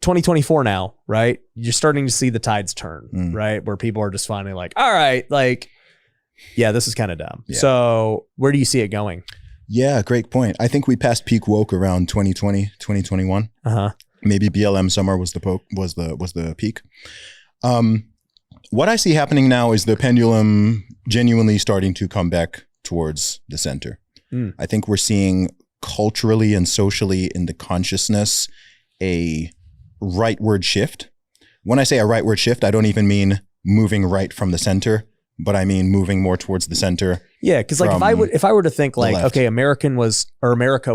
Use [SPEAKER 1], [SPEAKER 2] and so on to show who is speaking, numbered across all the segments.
[SPEAKER 1] 2024 now, right? You're starting to see the tides turn, right? Where people are just finally like, all right, like, yeah, this is kind of dumb. Yeah. So where do you see it going?
[SPEAKER 2] Yeah, great point. I think we passed peak woke around 2020, 2021. Maybe BLM summer was the peak. What I see happening now is the pendulum genuinely starting to come back towards the center. I think we're seeing culturally and socially in the consciousness a rightward shift. When I say a rightward shift, I don't even mean moving right from the center, but I mean moving more towards the center.
[SPEAKER 1] Yeah, because like if I were to think like, okay, America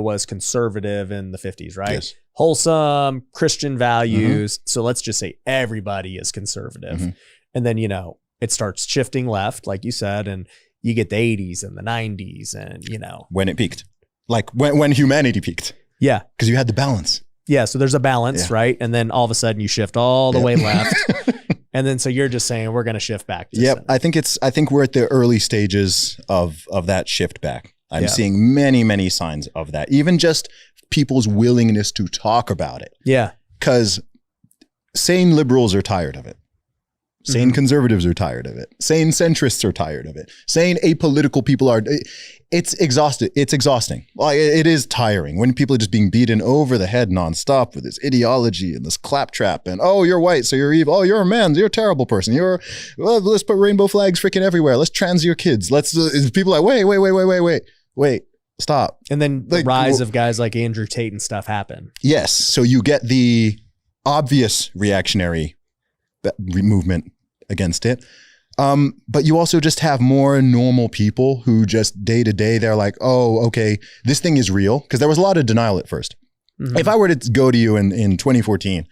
[SPEAKER 1] was conservative in the 50s, right? Yes. Wholesome Christian values. So let's just say everybody is conservative. And then, you know, it starts shifting left, like you said, and you get the 80s and the 90s and, you know.
[SPEAKER 2] When it peaked. Like when humanity peaked.
[SPEAKER 1] Yeah.
[SPEAKER 2] Because you had the balance.
[SPEAKER 1] Yeah, so there's a balance, right? And then all of a sudden you shift all the way left. And then so you're just saying we're going to shift back.
[SPEAKER 2] Yep, I think we're at the early stages of that shift back. I'm seeing many signs of that. Even just people's willingness to talk about it. Yeah. Because sane liberals are tired of it. Sane conservatives are tired of it. Sane centrists are tired of it. Sane apolitical people are. It's exhausting. It's exhausting. Like, it is tiring when people are just being beaten over the head nonstop with this ideology and this claptrap and, oh, you're white, so you're evil. Oh, you're a man, you're a terrible person. Let's put rainbow flags freaking everywhere. Let's trans your kids. People are like, wait, stop.
[SPEAKER 1] And then the rise of guys like Andrew Tate and stuff happen.
[SPEAKER 2] Yes. So you get the obvious reactionary movement against it. But you also just have more normal people who just day to day, they're like, oh, okay, this thing is real. Because there was a lot of denial at first. If I were to go to you in 2014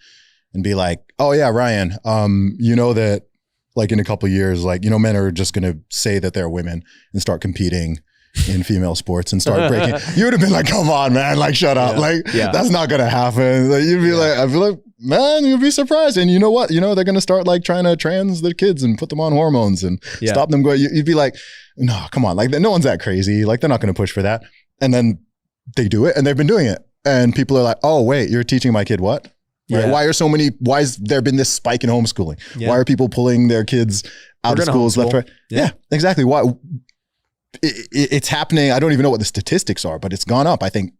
[SPEAKER 2] and be like, oh yeah, Ryan, you know that like in a couple of years, like, you know, men are just going to say that they're women and start competing in female sports and start breaking. You would have been like, come on, man, like shut up. That's not going to happen. Like, you'd be like, I feel like, man, you'll be surprised. And you know what? You know, they're going to start like trying to trans their kids and put them on hormones and stop them going. You'd be like, no, come on. Like no one's that crazy. Like they're not going to push for that. And then they do it and they've been doing it. And people are like, oh, wait, you're teaching my kid what? Right? Why has there been this spike in homeschooling? Why are people pulling their kids out of schools left, right? Yeah, exactly. Why? It's happening. I don't even know what the statistics are, but it's gone up. I think,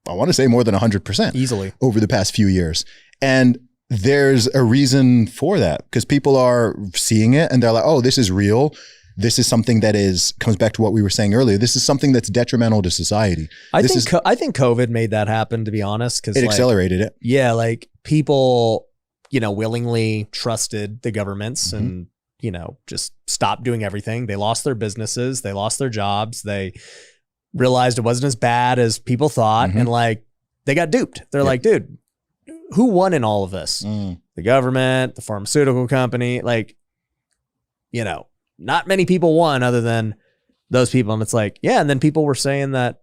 [SPEAKER 2] I want to say more than 100%
[SPEAKER 1] easily over
[SPEAKER 2] the past few years. And there's a reason for that because people are seeing it and they're like, oh, this is real. This is something that comes back to what we were saying earlier. This is something that's detrimental to society.
[SPEAKER 1] I think COVID made that happen, to be honest, because
[SPEAKER 2] it accelerated it.
[SPEAKER 1] Yeah. Like people, you know, willingly trusted the governments and, you know, just stopped doing everything. They lost their businesses. They lost their jobs. They realized it wasn't as bad as people thought. And like, they got duped. They're like, dude, who won in all of this? The government, the pharmaceutical company, like, you know, not many people won other than those people. And it's like, yeah. And then people were saying that,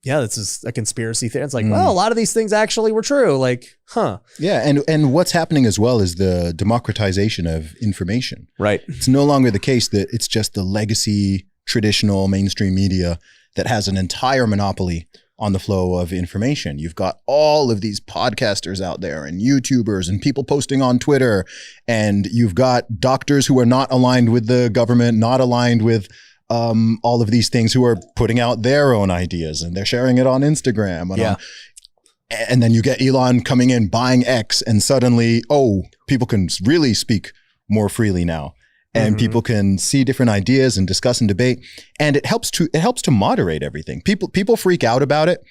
[SPEAKER 1] yeah, this is a conspiracy theory. It's like, well, a lot of these things actually were true. Like, huh.
[SPEAKER 2] Yeah. And what's happening as well is the democratization of information.
[SPEAKER 1] Right.
[SPEAKER 2] It's no longer the case that it's just the legacy, traditional mainstream media that has an entire monopoly on the flow of information. You've got all of these podcasters out there and YouTubers and people posting on Twitter. And you've got doctors who are not aligned with the government, not aligned with all of these things, who are putting out their own ideas and they're sharing it on Instagram. And then you get Elon coming in, buying X, and suddenly, oh, people can really speak more freely now. And people can see different ideas and discuss and debate. And it helps to moderate everything. People freak out about it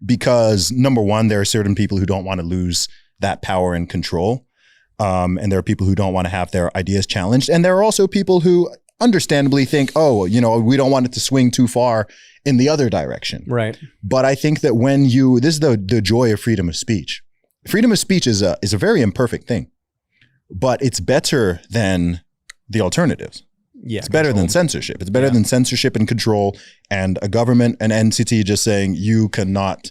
[SPEAKER 2] because, number one, there are certain people who don't want to lose that power and control. And there are people who don't want to have their ideas challenged. And there are also people who understandably think, oh, you know, we don't want it to swing too far in the other direction.
[SPEAKER 1] Right.
[SPEAKER 2] But I think that this is the joy of freedom of speech. Freedom of speech is a very imperfect thing, but it's better than the alternatives. Yeah, it's better than censorship. It's better than censorship and control and a government, an entity just saying you cannot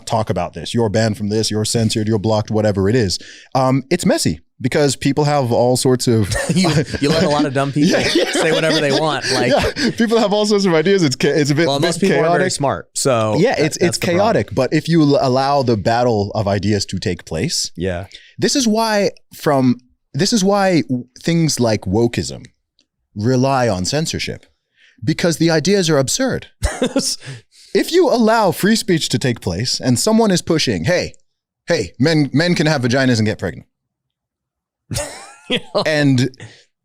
[SPEAKER 2] talk about this. You're banned from this. You're censored. You're blocked. Whatever it is. It's messy. because people have all sorts of
[SPEAKER 1] you let a lot of dumb people say whatever they want. Like
[SPEAKER 2] people have all sorts of ideas. It's a bit
[SPEAKER 1] most people
[SPEAKER 2] chaotic.
[SPEAKER 1] are very smart. So
[SPEAKER 2] it's chaotic. But if you allow the battle of ideas to take place, this is why things like wokeism rely on censorship, because the ideas are absurd. If you allow free speech to take place and someone is pushing, hey, men can have vaginas and get pregnant. And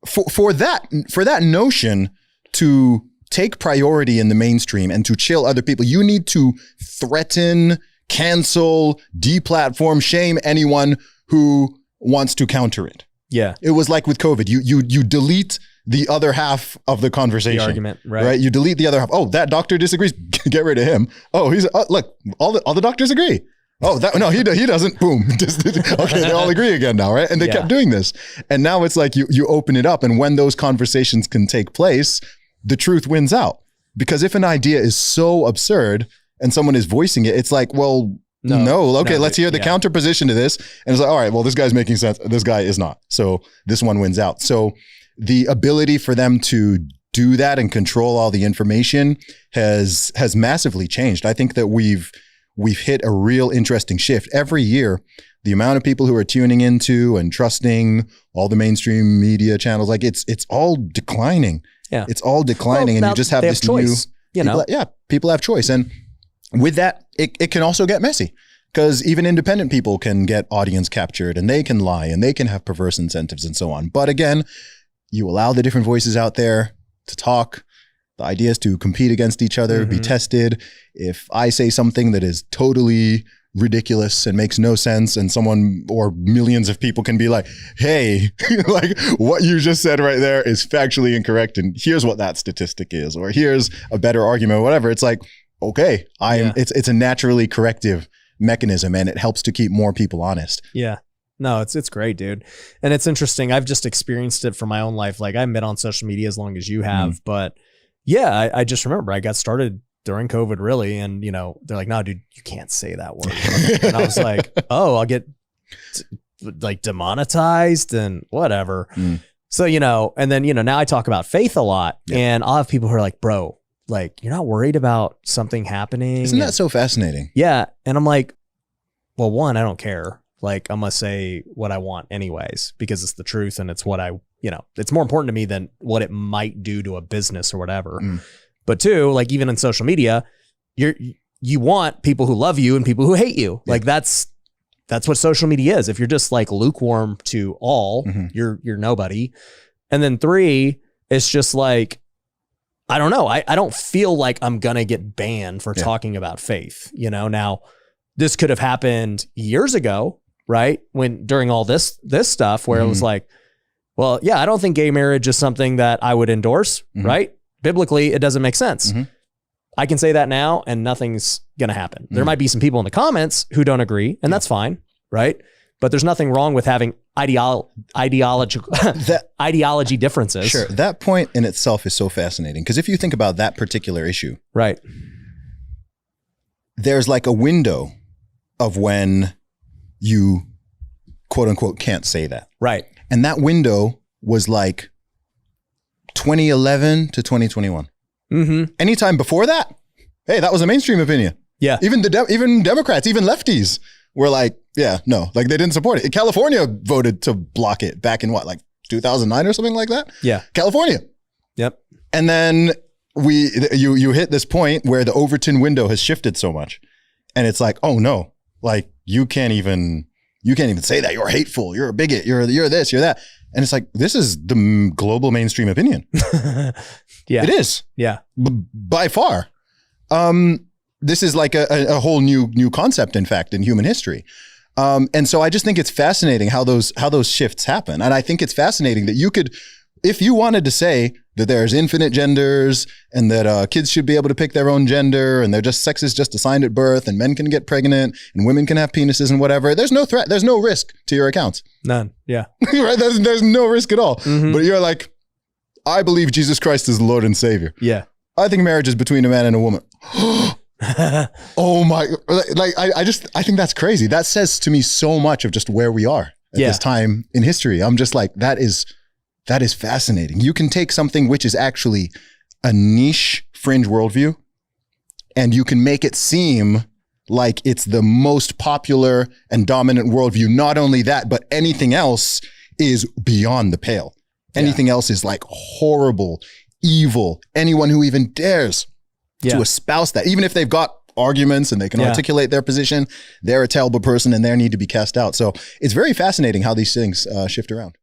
[SPEAKER 2] for that notion to take priority in the mainstream and to chill other people, you need to threaten, cancel, deplatform, shame anyone who wants to counter it. Yeah. It was like with COVID. You delete the other half of the conversation.
[SPEAKER 1] The argument, right?
[SPEAKER 2] You delete the other half. Oh, that doctor disagrees. Get rid of him. Oh, look, all the doctors agree. Oh, no, he doesn't. Boom. Okay, they all agree again now, right? And they kept doing this. And now it's like you open it up, and when those conversations can take place, the truth wins out. Because if an idea is so absurd and someone is voicing it, it's like, well, no. Okay, let's hear the counter position to this. And it's like, all right, well, this guy's making sense. This guy is not. So this one wins out. So the ability for them to do that and control all the information has massively changed. I think that we've hit a real interesting shift. Every year, the amount of people who are tuning into and trusting all the mainstream media channels, like it's all declining. Yeah. It's all declining. And you just have this choice, people have choice. And with that, it can also get messy, because even independent people can get audience captured, and they can lie, and they can have perverse incentives and so on. But again, you allow the different voices out there to talk, the ideas to compete against each other, be tested. If I say something that is totally ridiculous and makes no sense, and someone or millions of people can be like, hey, like what you just said right there is factually incorrect, and here's what that statistic is, or here's a better argument, or whatever. It's like, okay, it's a naturally corrective mechanism, and it helps to keep more people honest. Yeah. No, it's great, dude. And it's interesting. I've just experienced it for my own life. Like, I haven't been on social media as long as you have, but yeah, I just remember I got started during COVID, really. And, they're like, no, dude, you can't say that word. And I was like, oh, I'll get like demonetized and whatever. So, and then, now I talk about faith a lot, and I'll have people who are like, bro, like, you're not worried about something happening. Isn't that so fascinating? Yeah. And I'm like, well, one, I don't care. Like, I'm going to say what I want anyways, because it's the truth, and it's what it's more important to me than what it might do to a business or whatever. But two, like, even in social media, you want people who love you and people who hate you. Like, that's what social media is. If you're just like lukewarm to all, you're nobody. And then three, it's just like, I don't know. I don't feel like I'm going to get banned for talking about faith. Now this could have happened years ago, right? During all this stuff where it was like, well, yeah, I don't think gay marriage is something that I would endorse, right? Biblically, it doesn't make sense. I can say that now and nothing's going to happen. There might be some people in the comments who don't agree, and that's fine, right? But there's nothing wrong with having ideology differences. Sure. That point in itself is so fascinating, because if you think about that particular issue, right, there's like a window of when you quote unquote can't say that. Right. And that window was like 2011 to 2021. Anytime before that, hey, that was a mainstream opinion. Yeah. Even even Democrats, even lefties were like, yeah, no, like they didn't support it. California voted to block it back in like 2009 or something like that. Yeah. California. Yep. And then you hit this point where the Overton window has shifted so much, and it's like, oh no, like you can't even say that. You're hateful. You're a bigot. You're this, you're that. And it's like, this is the global mainstream opinion. Yeah. It is. Yeah. By far. This is like a whole new concept, in fact, in human history. And so I just think it's fascinating how those shifts happen. And I think it's fascinating that you could, if you wanted to say that there's infinite genders and that kids should be able to pick their own gender and sex is just assigned at birth and men can get pregnant and women can have penises and whatever, there's no threat. There's no risk to your accounts. None. Yeah. Right. There's no risk at all. But you're like, I believe Jesus Christ is the Lord and Savior. Yeah. I think marriage is between a man and a woman. Oh my, I think that's crazy. That says to me so much of just where we are. at this time in history. I'm just like, that is fascinating. You can take something which is actually a niche fringe worldview, and you can make it seem like it's the most popular and dominant worldview. Not only that, but anything else is beyond the pale. Anything else is like horrible, evil. Anyone who even dares to espouse that, even if they've got arguments and they can articulate their position, they're a terrible person and they need to be cast out. So it's very fascinating how these things shift around.